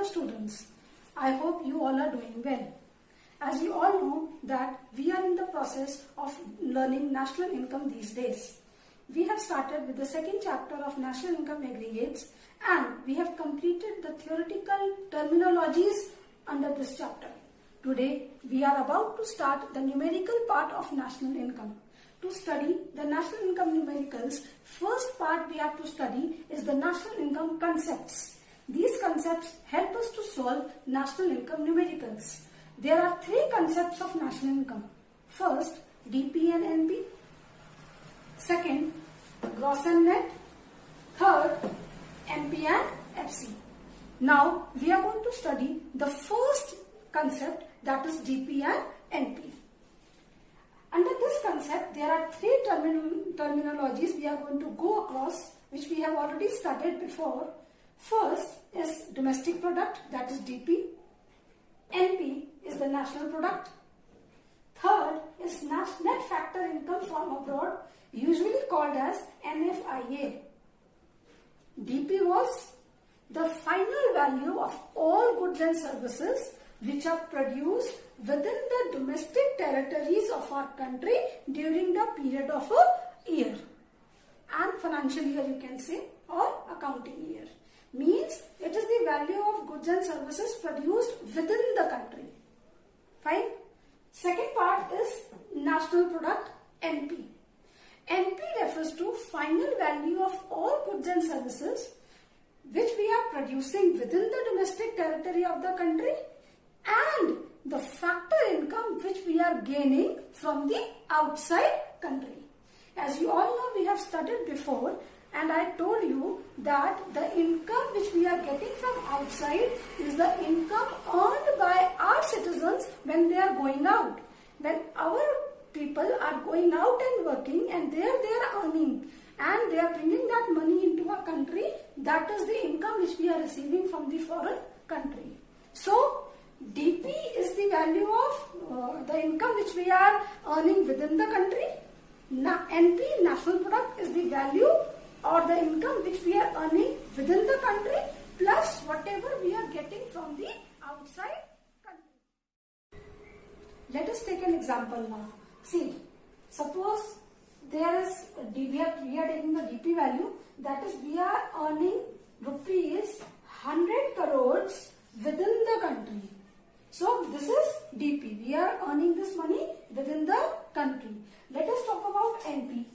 students. I hope you all are doing well. As you all know that we are in the process of learning national income these days. We have started with the second chapter of national income aggregates and we have completed the theoretical terminologies under this chapter. Today we are about to start the numerical part of national income. To study the national income numericals, first part we have to study is the national income concepts. These concepts help us to solve national income numericals. There are three concepts of national income. First, DP and NP. Second, gross and net. Third, MP and FC. Now, we are going to study the first concept, that is DP and NP. Under this concept, there are three terminologies we are going to go across, which we have already studied before. First is domestic product, that is DP. NP is the national product. Third is net factor income from abroad, usually called as NFIA. DP was the final value of all goods and services which are produced within the domestic territories of our country during the period of a year. And financial year you can say, or accounting year. Means it is the value of goods and services produced within the country. Fine. Second part is national product, NP. NP refers to final value of all goods and services which we are producing within the domestic territory of the country and the factor income which we are gaining from the outside country. As you all know, we have studied before and I told you that the income which we are getting from outside is the income earned by our citizens when they are going out. When our people are going out and working and there they are earning and they are bringing that money into our country, that is the income which we are receiving from the foreign country. So, DP is the value of the income which we are earning within the country. NP, national product, is the value or the income which we are earning within the country plus whatever we are getting from the outside country. Let us take an example now. See, suppose there is we are taking the DP value, that is we are earning rupees 100 crores within the country. So this is DP. We are earning this money within the country. Let us talk about NP.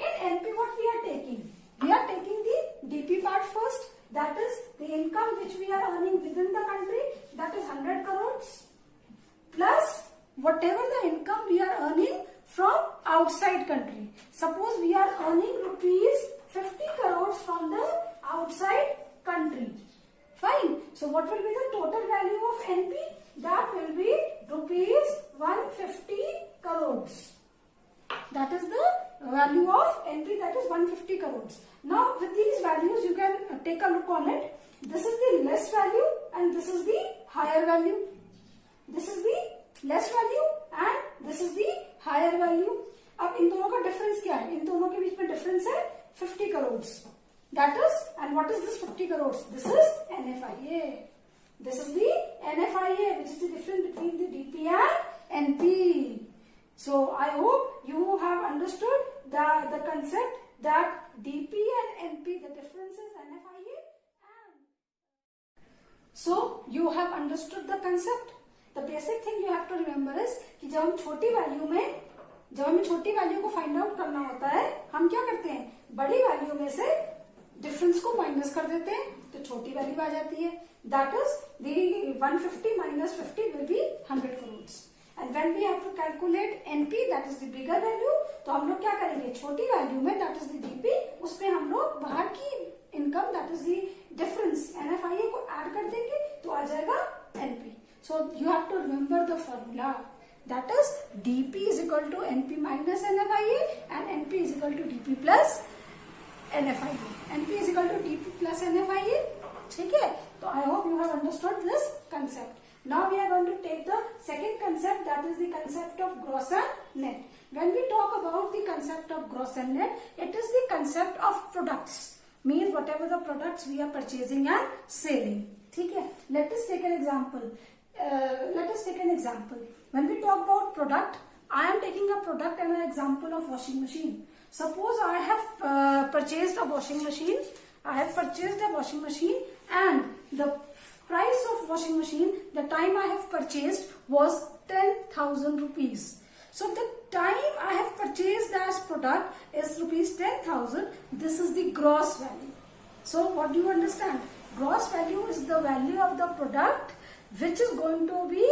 In NP, what we are taking? We are taking the DP part first. That is the income which we are earning within the country. That is 100 crores. Plus whatever the income we are earning from outside country. Suppose we are earning rupees 50 crores from the outside country. Fine. So what will be the total value of NP? That will be rupees 150 crores. That is the value of NP, that is 150 crores. Now with these values you can take a look on it. This is the less value and this is the higher value. This is the less value and this is the higher value. अब इन दोनों का difference क्या है? इन दोनों के बीच में difference है 50 crores. That is, and what is this 50 crores? This is NFIA. This is the NFIA, which is the difference between the DP and NP. So I hope you have understood the concept that DP and NP, the difference is NFIA. So you have understood the concept. The basic thing you have to remember is कि जब हम छोटी value को find out करना होता है, हम क्या करते हैं? बड़ी वैल्यू में से डिफरेंस को माइनस कर देते हैं तो छोटी वैल्यू आ जाती है. That is the 150 minus 50 will be 100 crores. And when we have to calculate NP, that is the bigger value, तो हम लोग क्या करेंगे? छोटी वैल्यू में, that is the DP, उसमें हम लोग बाहर की income, that is the difference, NFIA को ऐड कर देंगे तो आ जाएगा NP. So you have to remember the formula. That is DP is equal to NP minus NFIA and NP is equal to DP plus NFIA. NP is equal to DP plus NFIA. ठीक है? तो I hope you have understood this concept. Now we are going to take the second concept, that is the concept of gross and net. When we talk about the concept of gross and net, it is the concept of products. Means whatever the products we are purchasing and selling. ठीक है? Let us take an example. When we talk about product, I am taking a product and an example of washing machine. Suppose I have purchased a washing machine. And the price of washing machine, the time I have purchased was 10,000 rupees. So the time I have purchased as product is rupees 10,000. This is the gross value. So what do you understand? Gross value is the value of the product which is going to be,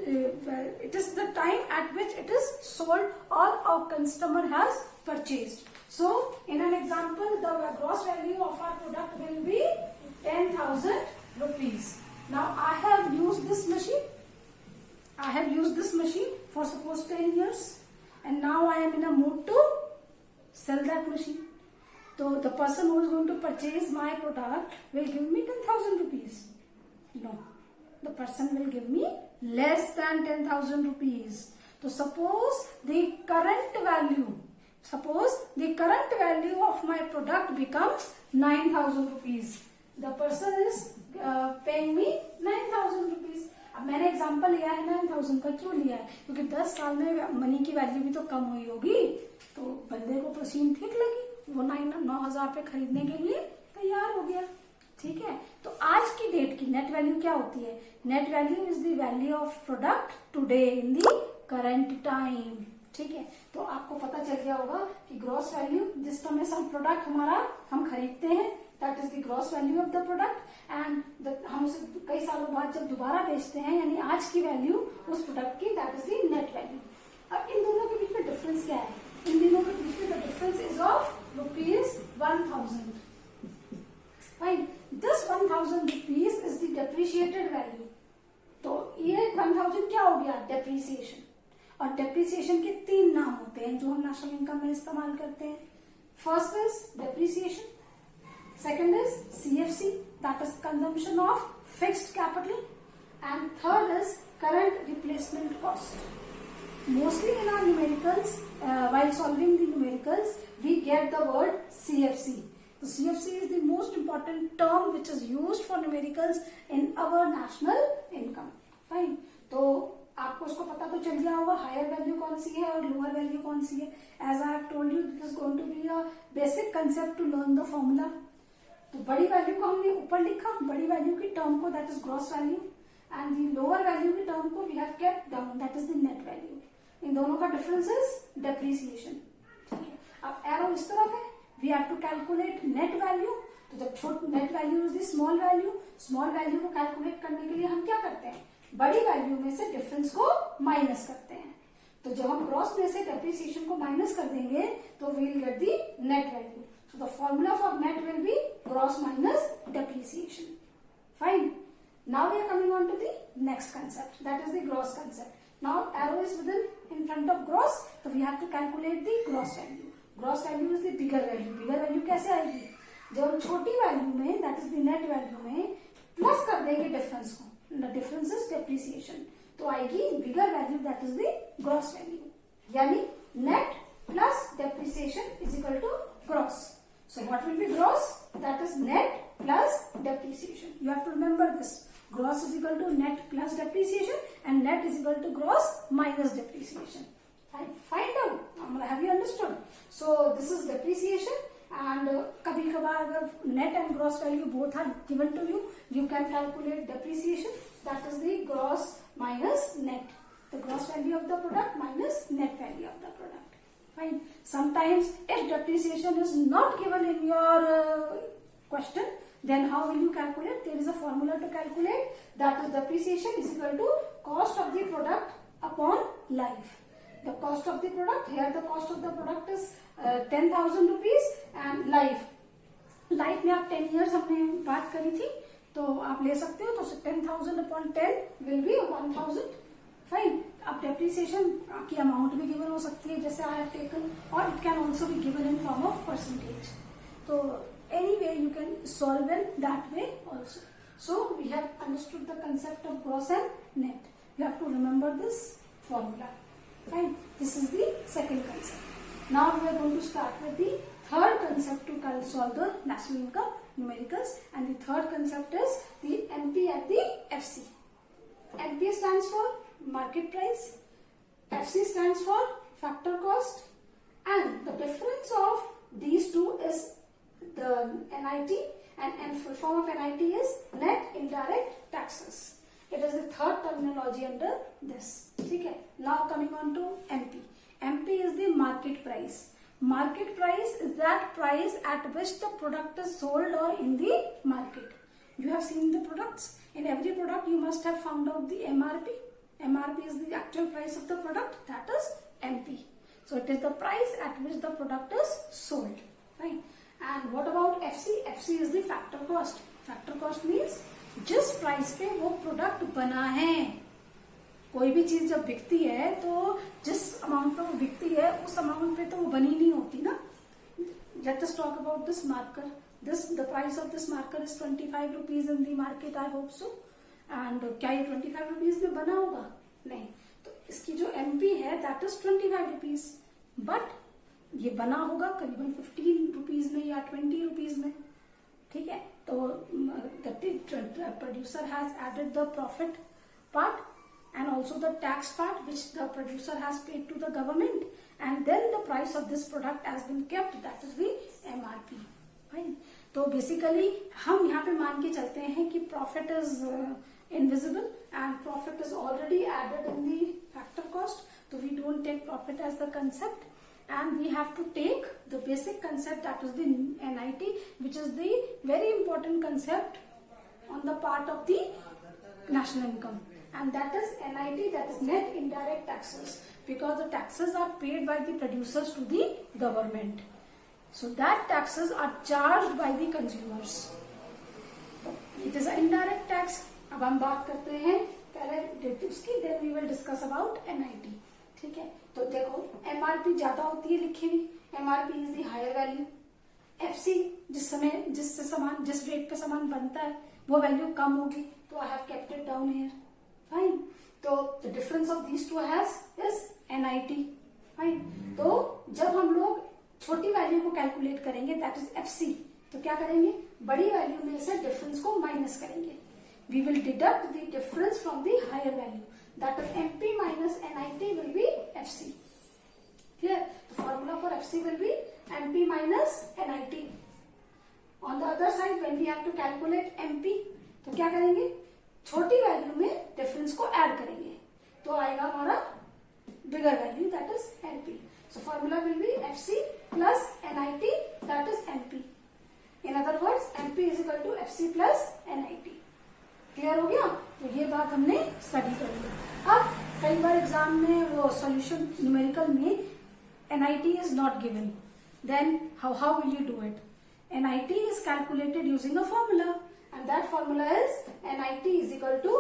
it is the time at which it is sold or a customer has purchased. So in an example, the gross value of our product will be 10,000 rupees. Now I have used this machine. For suppose 10 years, and now I am in a mood to sell that machine. So the person who is going to purchase my product will give me 10,000 rupees. No, the person will give me less than 10,000 rupees. So suppose the current value of my product becomes 9,000 rupees. The person is paying me 9,000 rupees. अब मैंने example लिया है 9,000 का, क्यों लिया है? क्योंकि 10 साल में मनी की वैल्यू भी तो कम हुई होगी, तो बंदे को मशीन ठीक लगी, वो 9,000 पे खरीदने के लिए तैयार हो गया. ठीक है, तो आज की डेट की नेट वैल्यू क्या होती है? Net value is the value of product today in the current time. ठीक है, तो आपको पता चल गया होगा कि ग्रॉस वैल्यू जिस समय हम प्रोडक्ट हम खरीदते हैं, that is the gross value of the product, and हम उसे कई सालों बाद जब दोबारा बेचते हैं, यानी आज की वैल्यू उस प्रोडक्ट की, that is the net value. अब इन दोनों के बीच में डिफरेंस क्या है? इन दोनों के बीच में the difference is of ₹1,000. Fine, this 1,000 rupees is the depreciated value. तो ये 1,000 क्या हो गया? डेप्रिसिएशन. और डेप्रिसिएशन के 3 नाम होते हैं जो हम नेशनल इनकम में इस्तेमाल करते हैं. First is depreciation, second is CFC, that is consumption of fixed capital, and third is current replacement cost. Mostly in our numericals, while solving the numericals, we get the word CFC. So CFC is the most important term which is used for numericals in our national income. Fine. तो आपको उसको पता तो चल गया होगा higher value कौन सी है और लोअर वैल्यू कौन सी है. As I have told you, this is going to be a basic concept to learn the formula. तो बड़ी वैल्यू को हमने ऊपर लिखा, बड़ी वैल्यू की टर्म को that is gross value, and the lower value की टर्म को we have kept down, that is the net value. इन दोनों का डिफरेंस इज डेप्रिसिएशन. ठीक है, अब एरो इस तरफ है, we have to calculate net value. तो जब net value is the small value को कैलकुलेट करने के लिए हम क्या करते हैं? बड़ी वैल्यू में से डिफरेंस को माइनस करते हैं. तो जब हम ग्रॉस में से डेप्रिसिएशन को माइनस कर देंगे तो we will get the net value. So the formula for net will be gross minus depreciation. Fine. Now we are coming on to the next concept, that is the gross concept. Now arrow is in front of gross, so we have to calculate the gross value. Gross value is the bigger value. Bigger value कैसे आएगी? जब हम छोटी value में, that is the net value में plus कर देंगे difference को, the difference is depreciation, तो आएगी bigger value, that is the gross value. यानी net plus depreciation is equal to gross. So what will be gross? That is net plus depreciation. You have to remember this. Gross is equal to net plus depreciation, and net is equal to gross minus depreciation. Find out. Have you understood? So this is depreciation, and kabhi kabhar agar net and gross value both are given to you, you can calculate depreciation. That is the gross minus net. The gross value of the product minus net value of the product. Fine. Sometimes if depreciation is not given in your question, then how will you calculate? There is a formula to calculate, that is depreciation is equal to cost of the product upon life. The cost of the product, here the cost of the product is 10,000 rupees, and life में आप 10 years हमने बात करी थी, तो आप ले सकते हो. तो 10,000 upon 10 will be 1,000. फाइन. अब डेप्रिसिएशन की अमाउंट भी गिवन हो सकती है, जैसे आई हैव टेकन, और it can also be given in form of percentage. तो anyway you can solve in that way also. So we have understood the concept of gross and net. You have to remember this formula. Fine. This is the second concept. Now we are going to start with the third concept to solve the national income numericals, and the third concept is the NP and the FC. MP stands for market price, FC stands for factor cost, and the difference of these two is the NIT, and full form of NIT is net indirect taxes. It is the third terminology under this. Okay. Now coming on to MP. MP is the market price. Market price is that price at which the product is sold or in the market. You have seen the products. In every product you must have found out the MRP. MRP is the actual price of the product, that is MP. So it is the price at which the product is sold. Right? And what about FC? FC is the factor cost. Factor cost means जिस price पे वो product बना है. कोई भी चीज जब बिकती है तो जिस अमाउंट पे वो बिकती है उस अमाउंट पे तो वो बनी नहीं होती ना. Let us talk about this marker. The price of this marker is 25 rupees in the market. I hope so. And क्या ये 25 rupees में बना होगा? नहीं. तो इसकी जो MP है that is 25 rupees. But ये बना होगा करीबन 15 rupees में या 20 rupees में. ठीक है. तो the producer has added the profit part and also the tax part which the producer has paid to the government, and then the price of this product has been kept, that is the MRP. Right? तो basically हम यहाँ पे मान के चलते हैं कि profit is invisible and profit is already added in the factor cost. तो we don't take profit as the concept, and we have to take the basic concept, that is the NIT, which is the very important concept on the part of the national income, and that is NIT, that is net indirect taxes, because the taxes are paid by the producers to the government. So that taxes are charged by the consumers. It is an indirect tax. अब हम बात करते हैं पहले उसकी, then we will discuss about NIT. ठीक है. तो देखो MRP ज्यादा होती है लिखी हुई. MRP is the higher value. FC जिस रेट पे सामान बनता है वो वैल्यू कम होगी, तो I have kept it down here. Fine. तो the difference of these two is NIT. Fine. तो जब हम लोग छोटी वैल्यू को कैलकुलेट करेंगे दैट इज FC, तो क्या करेंगे, बड़ी वैल्यू में से डिफरेंस को माइनस करेंगे. We will deduct the difference from the higher value. That is MP minus NIT will be FC. Clear? The formula for FC will be MP minus NIT. On the other side, when we have to calculate MP, तो क्या करेंगे, छोटी value में difference को add करेंगे, तो आएगा हमारा बिगर value, that is NP. So formula will be FC plus NIT, that is MP. In other words, MP is equal to FC plus NIT. Clear हो गया. तो ये बात हमने स्टडी कर ली. अब कई बार एग्जाम में वो सॉल्यूशन न्यूमेरिकल में NIT is not given, then how will you do it? NIT is calculated using a formula, and that formula is NIT is equal to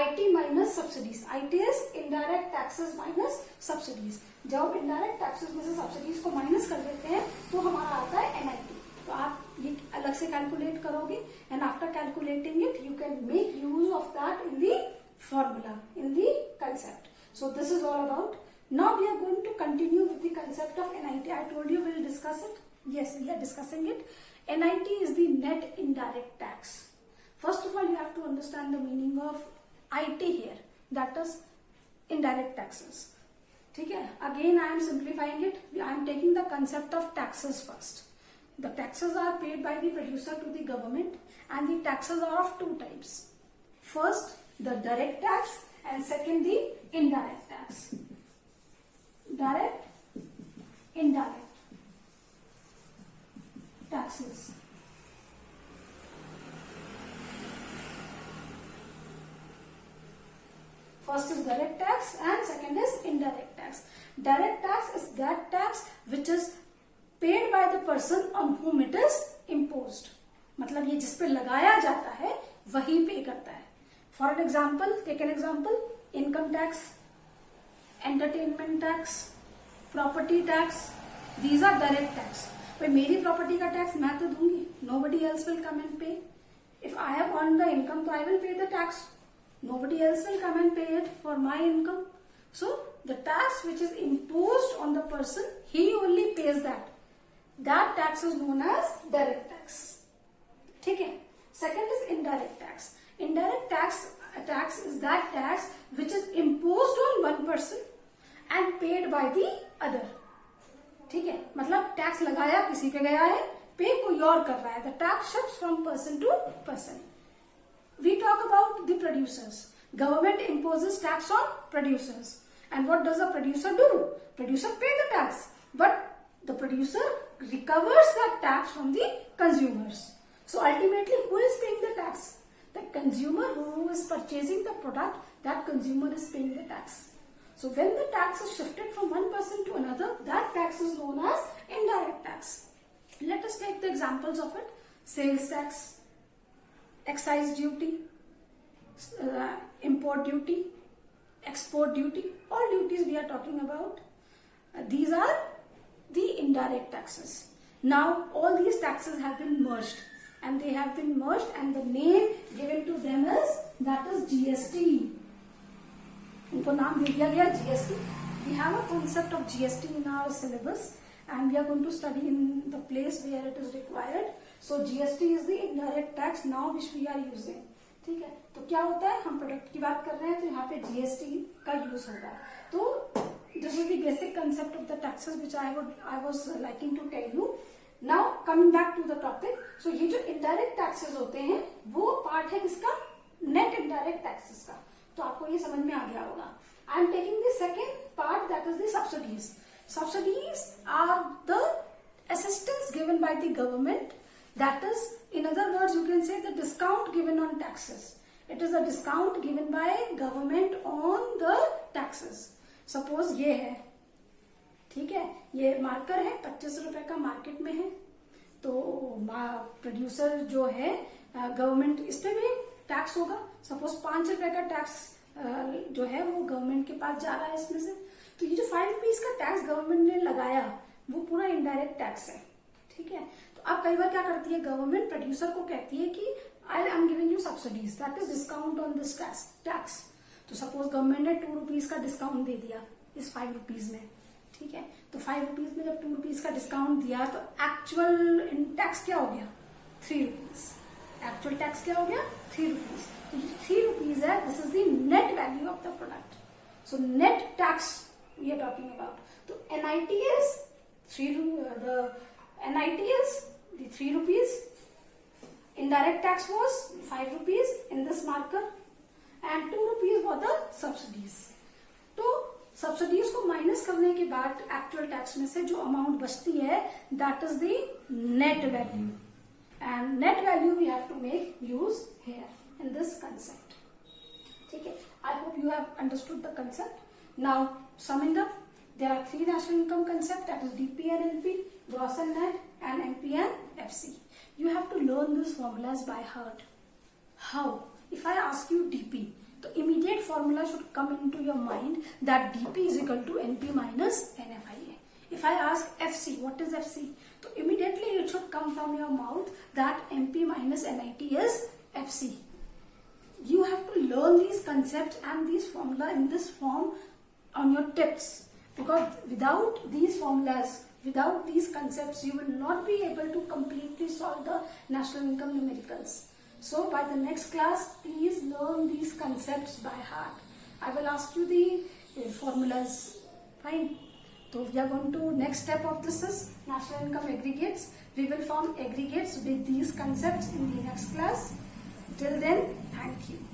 IT minus subsidies. IT is indirect taxes minus subsidies. जब indirect taxes में से subsidies को minus कर देते हैं तो हमारा आता है NIT. तो आप ये अलग से कैलकुलेट करोगे, and after calculating it you can make use of that in the formula, in the concept. So this is all about. Now we are going to continue with the concept of NIT. I told you will discuss it. Yes, we are discussing it. NIT is the net indirect tax. First of all, you have to understand the meaning of IT here, that is indirect taxes. ठीक है. Again, I am simplifying it. I am taking the concept of taxes first. The taxes are paid by the producer to the government, and the taxes are of two types. First, the direct tax, and second, the indirect tax. Direct, indirect taxes. First is direct tax and second is indirect tax. Direct tax is that tax which is paid by the person on whom it is imposed. मतलब ये जिस पे लगाया जाता है वही पे करता है. For an example, take an example: income tax, entertainment tax, property tax. These are direct tax. भाई मेरी प्रॉपर्टी का टैक्स मैं तो दूंगी. Nobody else will come and pay. If I have earned the income, तो I will pay the tax. Nobody else will come and pay it for my income. So the tax which is imposed on the person, he only pays that. That tax is known as direct tax. ठीक है. Second is indirect tax. Indirect tax tax is that tax which is imposed on one person and paid by the other. ठीक है, मतलब tax लगाया किसी पे गया है, पे कोई और कर रहा है. The tax shifts from person to person. We talk about the producers. Government imposes tax on producers. And what does the producer do? Producer pay the tax. But the producer recovers that tax from the consumers. So ultimately, who is paying the tax? The consumer who is purchasing the product, that consumer is paying the tax. So when the tax is shifted from one person to another, that tax is known as indirect tax. Let us take the examples of it. Sales tax, excise duty, import duty, export duty, all duties we are talking about. These are the indirect taxes. Now all these taxes have been merged, and they have been merged, and the name given to them is GST. इनको नाम दे दिया गया GST. We have a concept of GST in our syllabus, and we are going to study in the place where it is required. So GST is the indirect tax now which we are using. ठीक है, तो क्या होता है, हम product की बात कर रहे हैं तो यहाँ पे GST का यूज होगा. तो this is the basic concept of the taxes which I was liking to tell you. Now coming back to the topic. So ये जो इनडायरेक्ट टैक्सेस होते हैं वो पार्ट है किसका, नेट इनडायरेक्ट टैक्सेस का. तो आपको ये समझ में आ गया होगा. I am taking the second part, that is the subsidies. Subsidies are the assistance given by the government. That is, in other words, you can say the discount given on taxes. It is a discount given by government on the taxes. Suppose ये है, ठीक है, ये marker है, 25 रुपए का market में है. तो प्रोड्यूसर जो है, गवर्नमेंट इस पे भी टैक्स होगा. सपोज 5 रुपए का टैक्स जो है वो गवर्नमेंट के पास जा रहा है इसमें से. तो ये जो 5 रुपीज का टैक्स गवर्नमेंट ने लगाया वो पूरा इनडायरेक्ट टैक्स है. ठीक है, तो अब कई बार क्या करती है गवर्नमेंट, प्रोड्यूसर को कहती है कि I am giving you subsidies, that is discount on this tax. तो सपोज गवर्नमेंट ने 2 रुपीज का डिस्काउंट दे दिया इस 5 रुपीज में. ठीक है, तो 5 रुपीज में जब 2 रुपीज का डिस्काउंट दिया तो एक्चुअल टैक्स क्या हो गया, 3 रुपीज. एक्चुअल टैक्स क्या हो गया, 3 रुपीज. तो 3 रुपीज है, this is the net value of the product. So net tax we are talking about. So NIT is the 3 rupees. Indirect tax was 5 rupees in this marker, and 2 rupees for the subsidies. तो subsidies को minus करने के बाद actual tax में से जो amount बचती है, that is the net value. And net value we have to make use here in this concept. ठीक है, I hope you have understood the concept. Now, summing up, there are 3 national income concepts, that is DP and NP, gross and net, and MP and FC. You have to learn these formulas by heart. How? If I ask you DP, the immediate formula should come into your mind that DP is equal to NP minus NFIA. If I ask FC, what is FC? So immediately it should come from your mouth that MP minus NIT is FC. You have to learn these concepts and these formula in this form on your tips, because without these formulas, without these concepts, you will not be able to completely solve the national income numericals. So by the next class, please learn these concepts by heart. I will ask you the formulas. Fine. So we are going to, next step of this is national income aggregates. We will form aggregates with these concepts in the next class. Till then, thank you.